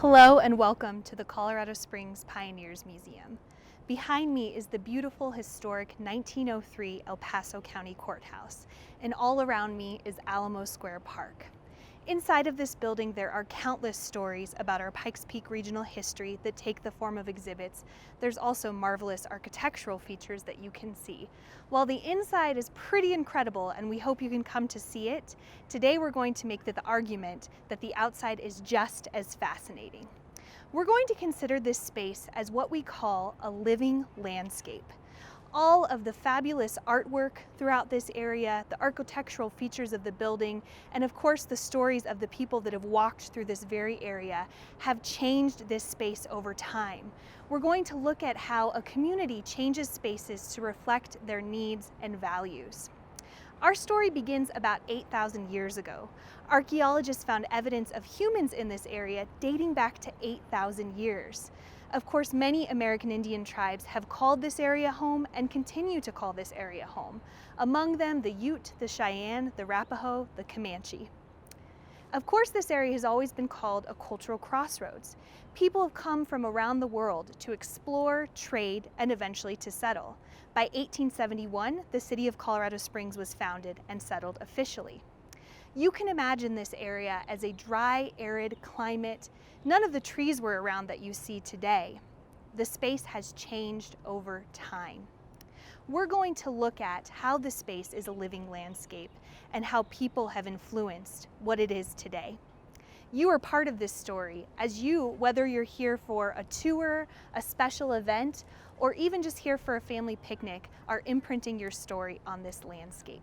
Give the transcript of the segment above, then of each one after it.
Hello and welcome to the Colorado Springs Pioneers Museum. Behind me is the beautiful historic 1903 El Paso County Courthouse, and all around me is Alamo Square Park. Inside of this building there are countless stories about our Pikes Peak regional history that take the form of exhibits. There's also marvelous architectural features that you can see. While the inside is pretty incredible and we hope you can come to see it, today we're going to make the argument that the outside is just as fascinating. We're going to consider this space as what we call a living landscape. All of the fabulous artwork throughout this area, the architectural features of the building, and of course the stories of the people that have walked through this very area have changed this space over time. We're going to look at how a community changes spaces to reflect their needs and values. Our story begins about 8,000 years ago. Archaeologists found evidence of humans in this area dating back to 8,000 years. Of course, many American Indian tribes have called this area home and continue to call this area home. Among them, the Ute, the Cheyenne, the Arapaho, the Comanche. Of course, this area has always been called a cultural crossroads. People have come from around the world to explore, trade, and eventually to settle. By 1871, the city of Colorado Springs was founded and settled officially. You can imagine this area as a dry, arid climate. None of the trees were around that you see today. The space has changed over time. We're going to look at how the space is a living landscape and how people have influenced what it is today. You are part of this story as you, whether you're here for a tour, a special event, or even just here for a family picnic, are imprinting your story on this landscape.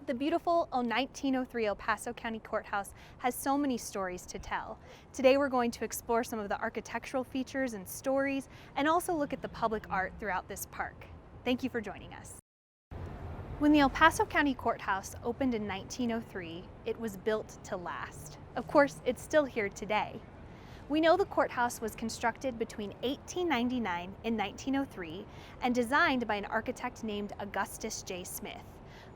The beautiful 1903 El Paso County Courthouse has so many stories to tell. Today we're going to explore some of the architectural features and stories and also look at the public art throughout this park. Thank you for joining us. When the El Paso County Courthouse opened in 1903, it was built to last. Of course, it's still here today. We know the courthouse was constructed between 1899 and 1903 and designed by an architect named Augustus J. Smith.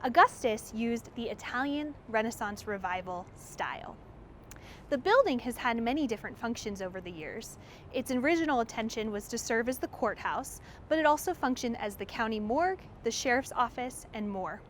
Augustus used the Italian Renaissance Revival style. The building has had many different functions over the years. Its original intention was to serve as the courthouse, but it also functioned as the county morgue, the sheriff's office, and more.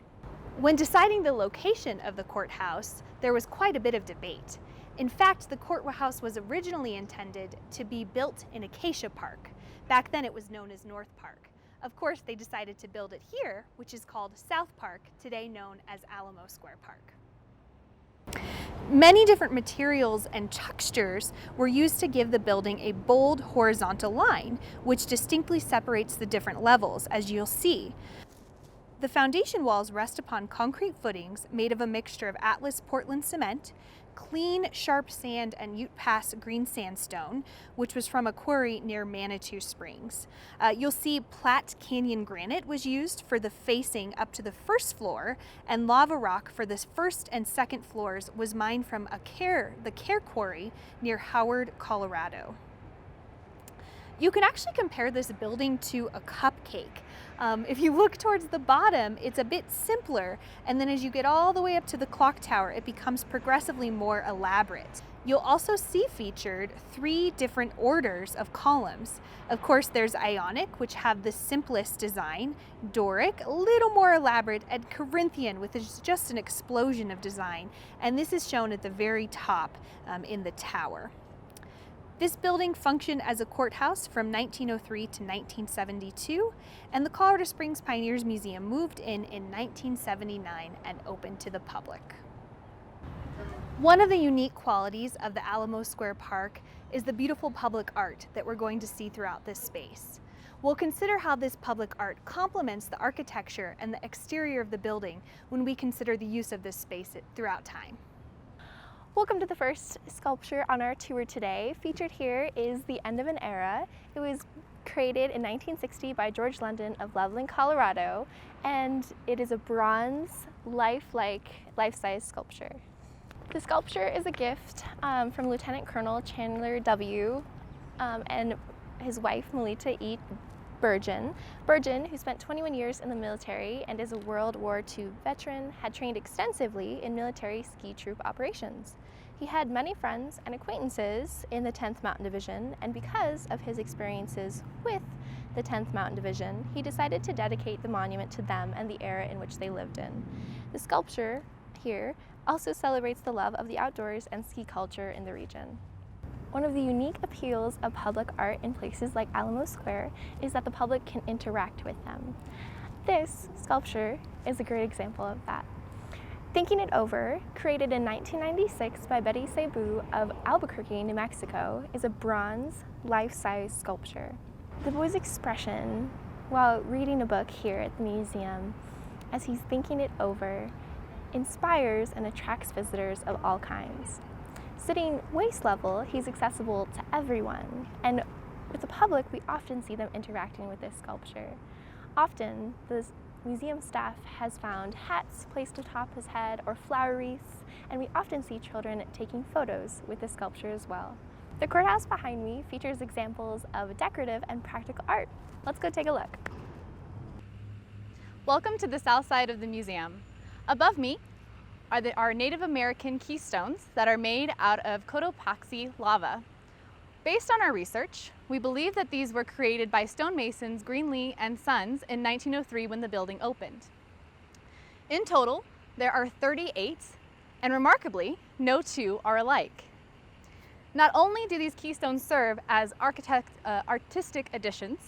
When deciding the location of the courthouse, there was quite a bit of debate. In fact, the courthouse was originally intended to be built in Acacia Park. Back then it was known as North Park. Of course, they decided to build it here, which is called South Park, today known as Alamo Square Park. Many different materials and textures were used to give the building a bold horizontal line, which distinctly separates the different levels, as you'll see. The foundation walls rest upon concrete footings made of a mixture of Atlas Portland cement, clean, sharp sand, and Ute Pass green sandstone, which was from a quarry near Manitou Springs. You'll see Platte Canyon granite was used for the facing up to the first floor, and lava rock for the first and second floors was mined from the Care Quarry near Howard, Colorado. You can actually compare this building to a cupcake. If you look towards the bottom, it's a bit simpler, and then as you get all the way up to the clock tower, it becomes progressively more elaborate. You'll also see featured 3 different orders of columns. Of course, there's Ionic, which have the simplest design, Doric, a little more elaborate, and Corinthian, which is just an explosion of design, and this is shown at the very top in the tower. This building functioned as a courthouse from 1903 to 1972, and the Colorado Springs Pioneers Museum moved in 1979 and opened to the public. One of the unique qualities of the Alamo Square Park is the beautiful public art that we're going to see throughout this space. We'll consider how this public art complements the architecture and the exterior of the building when we consider the use of this space throughout time. Welcome to the first sculpture on our tour today. Featured here is The End of an Era. It was created in 1960 by George London of Loveland, Colorado, and it is a bronze, life-size sculpture. The sculpture is a gift from Lieutenant Colonel Chandler W. And his wife, Melita E. Burgeon, who spent 21 years in the military and is a World War II veteran, had trained extensively in military ski troop operations. He had many friends and acquaintances in the 10th Mountain Division, and because of his experiences with the 10th Mountain Division, he decided to dedicate the monument to them and the era in which they lived in. The sculpture here also celebrates the love of the outdoors and ski culture in the region. One of the unique appeals of public art in places like Alamo Square is that the public can interact with them. This sculpture is a great example of that. Thinking It Over, created in 1996 by Betty Cebu of Albuquerque, New Mexico, is a bronze, life-size sculpture. The boy's expression while reading a book here at the museum as he's thinking it over inspires and attracts visitors of all kinds. Sitting waist level, he's accessible to everyone, and with the public, we often see them interacting with this sculpture. Often, the museum staff has found hats placed atop his head or flower wreaths, and we often see children taking photos with the sculpture as well. The courthouse behind me features examples of decorative and practical art. Let's go take a look. Welcome to the south side of the museum. Above me are Native American keystones that are made out of Cotopaxi lava. Based on our research, we believe that these were created by stonemasons Greenlee and Sons in 1903 when the building opened. In total, there are 38, and remarkably, no two are alike. Not only do these keystones serve as artistic additions,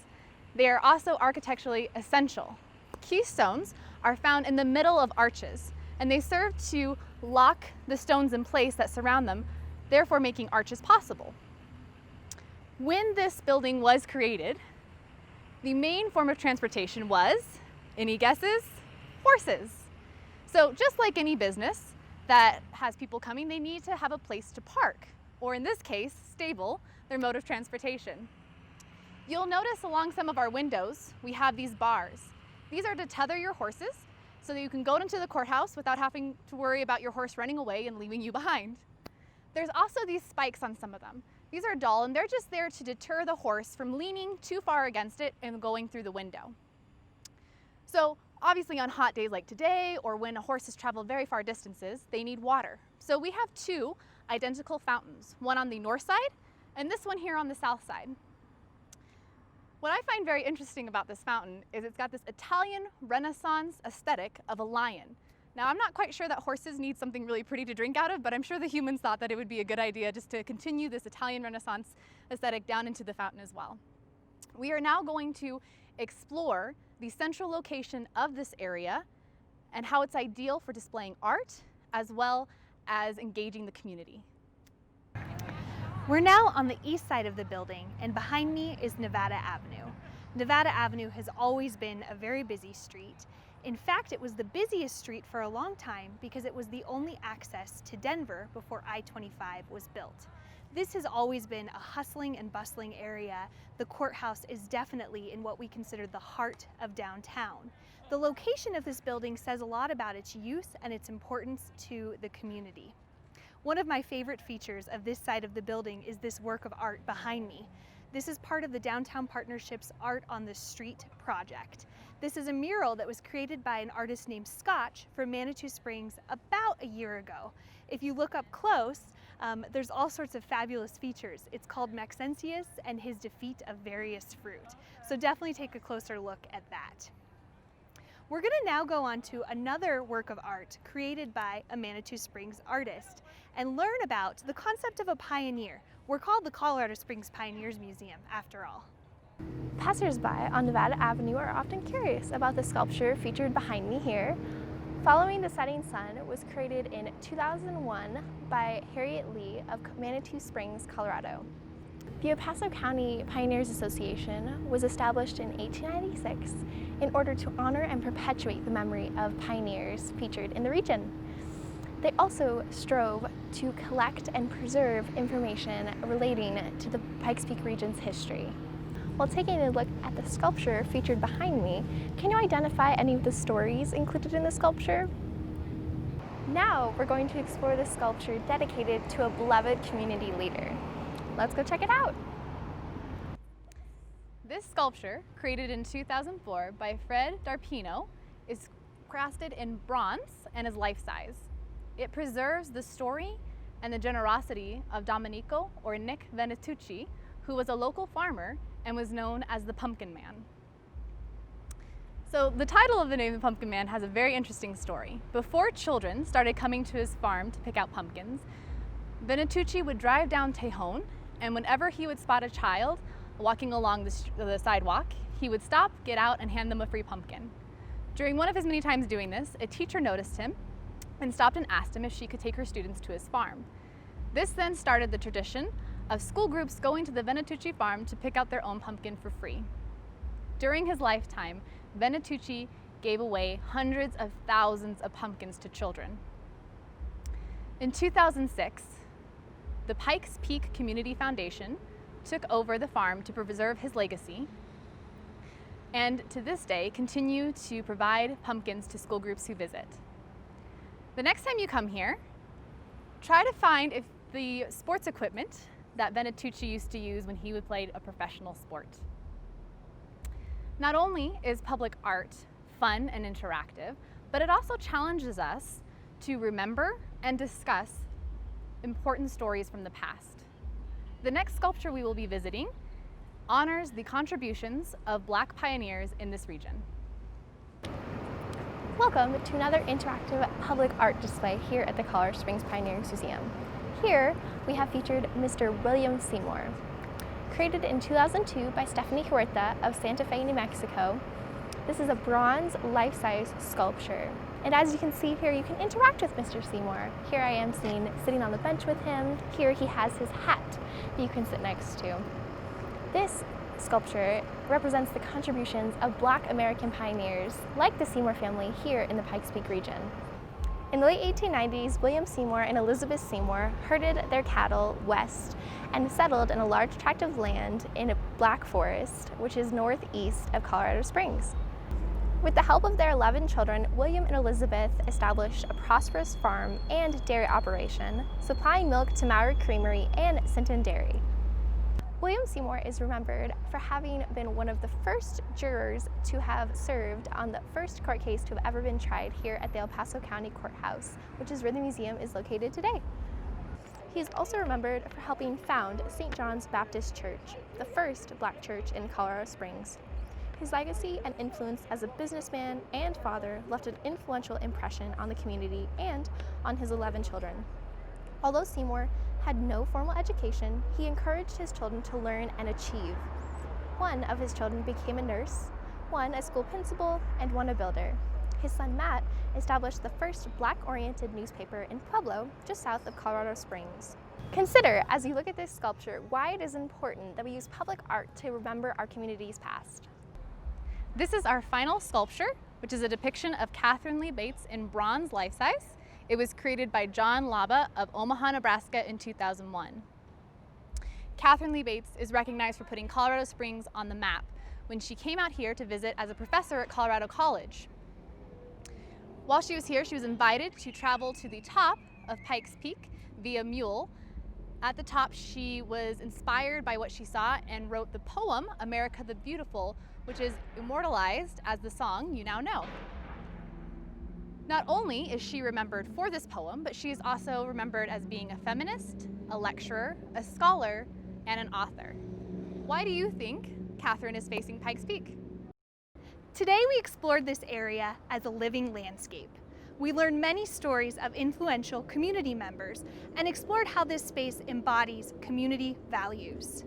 they are also architecturally essential. Keystones are found in the middle of arches, and they serve to lock the stones in place that surround them, therefore making arches possible. When this building was created, the main form of transportation was, any guesses? Horses. So just like any business that has people coming, they need to have a place to park, or in this case, stable their mode of transportation. You'll notice along some of our windows, we have these bars. These are to tether your horses so that you can go into the courthouse without having to worry about your horse running away and leaving you behind. There's also these spikes on some of them. These are dull, and they're just there to deter the horse from leaning too far against it and going through the window. So obviously on hot days like today, or when a horse has traveled very far distances, they need water. So we have two identical fountains, one on the north side and this one here on the south side. What I find very interesting about this fountain is it's got this Italian Renaissance aesthetic of a lion. Now, I'm not quite sure that horses need something really pretty to drink out of, but I'm sure the humans thought that it would be a good idea just to continue this Italian Renaissance aesthetic down into the fountain as well. We are now going to explore the central location of this area and how it's ideal for displaying art as well as engaging the community. We're now on the east side of the building, and behind me is Nevada Avenue. Nevada Avenue has always been a very busy street. In fact, it was the busiest street for a long time because it was the only access to Denver before I-25 was built. This has always been a hustling and bustling area. The courthouse is definitely in what we consider the heart of downtown. The location of this building says a lot about its use and its importance to the community. One of my favorite features of this side of the building is this work of art behind me. This is part of the Downtown Partnership's Art on the Street project. This is a mural that was created by an artist named Scotch from Manitou Springs about a year ago. If you look up close, there's all sorts of fabulous features. It's called Maxentius and his defeat of various fruit. So definitely take a closer look at that. We're going to now go on to another work of art created by a Manitou Springs artist and learn about the concept of a pioneer. We're called the Colorado Springs Pioneers Museum, after all. Passersby on Nevada Avenue are often curious about the sculpture featured behind me here. Following the Setting Sun was created in 2001 by Harriet Lee of Manitou Springs, Colorado. The El Paso County Pioneers Association was established in 1896 in order to honor and perpetuate the memory of pioneers featured in the region. They also strove to collect and preserve information relating to the Pikes Peak region's history. While taking a look at the sculpture featured behind me, can you identify any of the stories included in the sculpture? Now we're going to explore the sculpture dedicated to a beloved community leader. Let's go check it out. This sculpture, created in 2004 by Fred Darpino, is crafted in bronze and is life-size. It preserves the story and the generosity of Domenico, or Nick Venetucci, who was a local farmer and was known as the Pumpkin Man. So the title of the name, the Pumpkin Man, has a very interesting story. Before children started coming to his farm to pick out pumpkins, Venetucci would drive down Tejon, and whenever he would spot a child walking along the sidewalk, he would stop, get out, and hand them a free pumpkin. During one of his many times doing this, a teacher noticed him and stopped and asked him if she could take her students to his farm. This then started the tradition of school groups going to the Venetucci farm to pick out their own pumpkin for free. During his lifetime, Venetucci gave away hundreds of thousands of pumpkins to children. In 2006, the Pikes Peak Community Foundation took over the farm to preserve his legacy, and to this day continue to provide pumpkins to school groups who visit. The next time you come here, try to find if the sports equipment that Venetucci used to use when he would play a professional sport. Not only is public art fun and interactive, but it also challenges us to remember and discuss important stories from the past. The next sculpture we will be visiting honors the contributions of Black pioneers in this region. Welcome to another interactive public art display here at the Colorado Springs Pioneers Museum. Here we have featured Mr. William Seymour. Created in 2002 by Stephanie Huerta of Santa Fe, New Mexico, this is a bronze life-size sculpture. And as you can see here, you can interact with Mr. Seymour. Here I am sitting on the bench with him. Here he has his hat that you can sit next to. This sculpture represents the contributions of Black American pioneers like the Seymour family here in the Pikes Peak region. In the late 1890s, William Seymour and Elizabeth Seymour herded their cattle west and settled in a large tract of land in a Black Forest, which is northeast of Colorado Springs. With the help of their 11 children, William and Elizabeth established a prosperous farm and dairy operation, supplying milk to Maury Creamery and Sinton Dairy. William Seymour is remembered for having been one of the first jurors to have served on the first court case to have ever been tried here at the El Paso County Courthouse, which is where the museum is located today. He is also remembered for helping found St. John's Baptist Church, the first Black church in Colorado Springs. His legacy and influence as a businessman and father left an influential impression on the community and on his 11 children. Although Seymour had no formal education, he encouraged his children to learn and achieve. One of his children became a nurse, one a school principal, and one a builder. His son Matt established the first Black-oriented newspaper in Pueblo, just south of Colorado Springs. Consider, as you look at this sculpture, why it is important that we use public art to remember our community's past. This is our final sculpture, which is a depiction of Catherine Lee Bates in bronze life-size. It was created by John Laba of Omaha, Nebraska in 2001. Catherine Lee Bates is recognized for putting Colorado Springs on the map when she came out here to visit as a professor at Colorado College. While she was here, she was invited to travel to the top of Pikes Peak via mule. At the top, she was inspired by what she saw and wrote the poem, America the Beautiful, which is immortalized as the song you now know. Not only is she remembered for this poem, but she is also remembered as being a feminist, a lecturer, a scholar, and an author. Why do you think Catherine is facing Pikes Peak? Today we explored this area as a living landscape. We learned many stories of influential community members and explored how this space embodies community values.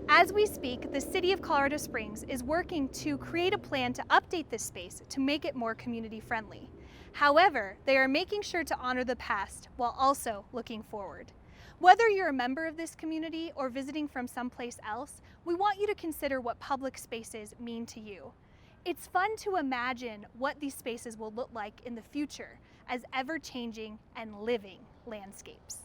As we speak, the City of Colorado Springs is working to create a plan to update this space to make it more community friendly. However, they are making sure to honor the past while also looking forward. Whether you're a member of this community or visiting from someplace else, we want you to consider what public spaces mean to you. It's fun to imagine what these spaces will look like in the future as ever-changing and living landscapes.